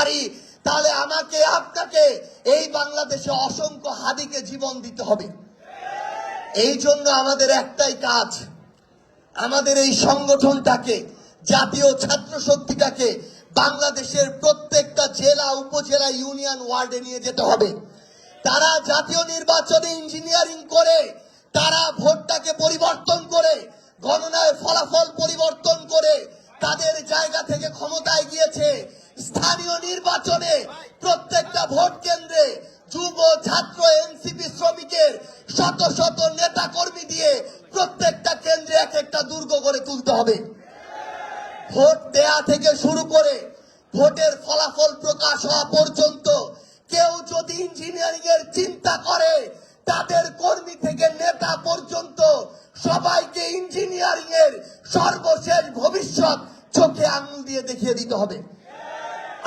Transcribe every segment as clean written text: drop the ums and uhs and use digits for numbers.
পারি, তাহলে আমাকে আপনাকে এই বাংলাদেশে অসংখ্য হাদিকে জীবন দিতে হবে। এই জন্য আমাদের একটাই কাজ, আমাদের এই সংগঠনটাকে, জাতীয় ছাত্র শক্তিটাকে বাংলাদেশের প্রত্যেকটা জেলা, উপজেলা, ইউনিয়ন, ওয়ার্ডে নিয়ে যেতে হবে। তারা জাতীয় নির্বাচনে ইঞ্জিনিয়ারিং করে, তারা ভোটটাকে পরিবর্তন করে, গণনায় ফলাফল পরিবর্তন করে তাদের জায়গা থেকে ক্ষমতায় গিয়েছে। স্থানীয় নির্বাচনে প্রত্যেকটা ভোট কেন্দ্রে যুব, ছাত্র, এনসিপি, শ্রমিকের শত শত নেতা কর্মী দিয়ে প্রত্যেকটা কেন্দ্রে এক একটা দুর্গ গড়ে তুলতে হবে। ভোট দেয়া থেকে শুরু করে ভোটের ফলাফল প্রকাশ হওয়া পর্যন্ত কেউ যদি ইঞ্জিনিয়ারিং এর চিন্তা করে, তাদের কর্মী থেকে নেতা পর্যন্ত সবাইকে ইঞ্জিনিয়ারিং এর সর্বশেষ ভবিষ্যৎ চোখে আঙুল দিয়ে দেখিয়ে দিতে হবে।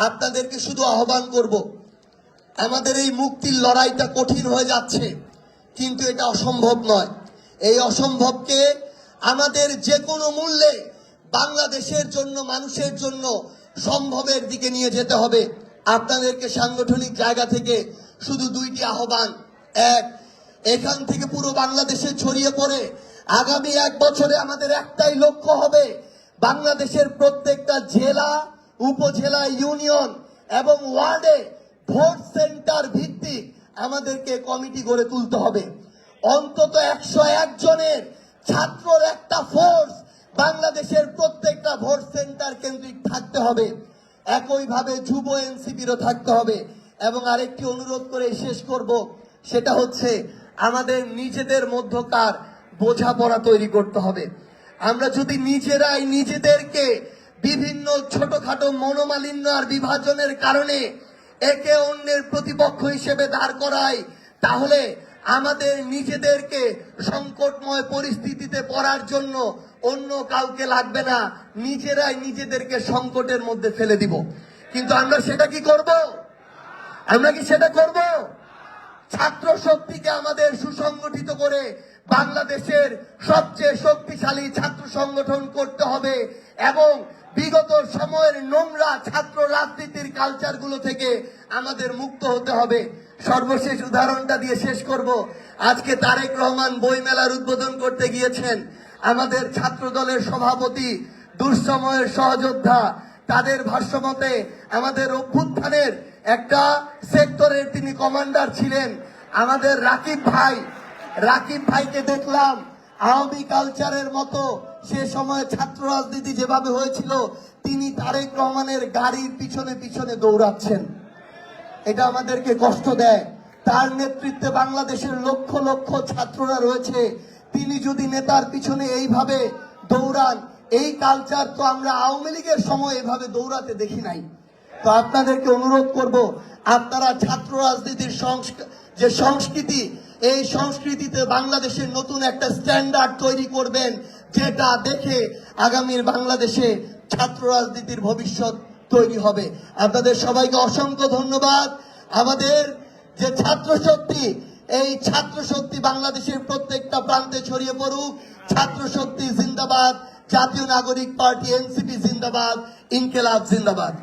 আপনাদেরকে শুধু আহ্বান করব, আমাদের এই মুক্তির লড়াইটা কঠিন হয়ে যাচ্ছে, কিন্তু এটা অসম্ভব নয়। এই অসম্ভবকে আমাদের যে কোনো মূল্যে বাংলাদেশের জন্য, মানুষের জন্য সম্ভবের দিকে নিয়ে যেতে হবে। আপনাদেরকে সাংগঠনিক জায়গা থেকে শুধু দুইটি আহ্বান। এক, এখান থেকে পুরো বাংলাদেশে ছড়িয়ে পড়ে আগামী 1 বছরে আমাদের একটাই লক্ষ্য হবে, বাংলাদেশের প্রত্যেকটা জেলা, উপজেলা, ইউনিয়ন এবং ওয়ার্ডে ভোট সেন্টার ভিত্তিক আমাদেরকে কমিটি গড়ে তুলতে হবে। অন্তত 101 জনের ছাত্রর একটা ফোর্স বাংলাদেশের প্রত্যেকটা ভোট সেন্টার কেন্দ্রিক থাকতে হবে। একইভাবে যুব এনসিপিরও থাকতে হবে। এবং আরেকটি অনুরোধ করে শেষ করব, সেটা হচ্ছে আমাদের নিজেদের মধ্যকার বোঝাপড়া তৈরি করতে হবে। আমরা যদি নিজেরাই নিজেদেরকে বিভিন্ন ছোটখাটো মনোমালিন্য আর বিভাজনের কারণে একে অন্যের প্রতিপক্ষ হিসেবে দাঁড় করাই, তাহলে আমাদের নিজেদেরকে সংকটময় পরিস্থিতিতে পড়ার জন্য অন্য কাউকে লাগবে না, নিজেরাই নিজেদেরকে সংকটের মধ্যে ফেলে দিব। কিন্তু আমরা সেটা কি করব? আমরা কি সেটা করব? ছাত্র শক্তিকে আমাদের সুসংগঠিত করে বাংলাদেশের সবচেয়ে শক্তিশালী ছাত্র সংগঠন করতে হবে এবং বিগত সময়ের নোংরা ছাত্র রাজনীতির কালচারগুলো থেকে আমাদের মুক্ত হতে হবে। সর্বশেষ উদাহরণটা দিয়ে শেষ করব। আজকে তারেক রহমান বইমেলার উদ্বোধন করতে গিয়েছেন। আমাদের ছাত্র দলের সভাপতি, দুঃসময়ের সহযোদ্ধা, তাদের ভাষ্যমতে আমাদের অভ্যুত্থানের একটা সেক্টরের তিনি কমান্ডার ছিলেন। আমাদের রাকিব ভাইকে দেখলাম আওয়ামী কালচারের মতো সে সময় ছাত্র রাজনীতি যেভাবে হয়েছিল, তিনি তারেক রহমানের গাড়ির পিছনে পিছনে দৌড়াচ্ছেন। এটা আমাদেরকে কষ্ট দেয়। তার নেতৃত্বে বাংলাদেশের লক্ষ লক্ষ ছাত্ররা রয়েছে, তিনি যদি নেতার পিছনে এইভাবে দৌড়ান, এই কালচার তো আমরা আওয়ামী লীগের সময় এভাবে দৌড়াতে দেখি নাই। তো আপনাদেরকে অনুরোধ করব, আপনারা ছাত্র রাজনীতির যে সংস্কৃতি, এই সংস্কৃতিতে বাংলাদেশের নতুন একটা স্ট্যান্ডার্ড তৈরি করবেন, যেটা দেখে আগামীর বাংলাদেশে ছাত্র রাজনীতির ভবিষ্যৎ তৈরি হবে। আপনাদের সবাইকে অসংখ্য ধন্যবাদ। আমাদের যে ছাত্র শক্তি, এই ছাত্র শক্তি বাংলাদেশের প্রত্যেকটা প্রান্তে ছড়িয়ে পড়ুক। ছাত্র শক্তি জিন্দাবাদ, জাতীয় নাগরিক পার্টি এনসিপি জিন্দাবাদ, ইনকিলাব জিন্দাবাদ।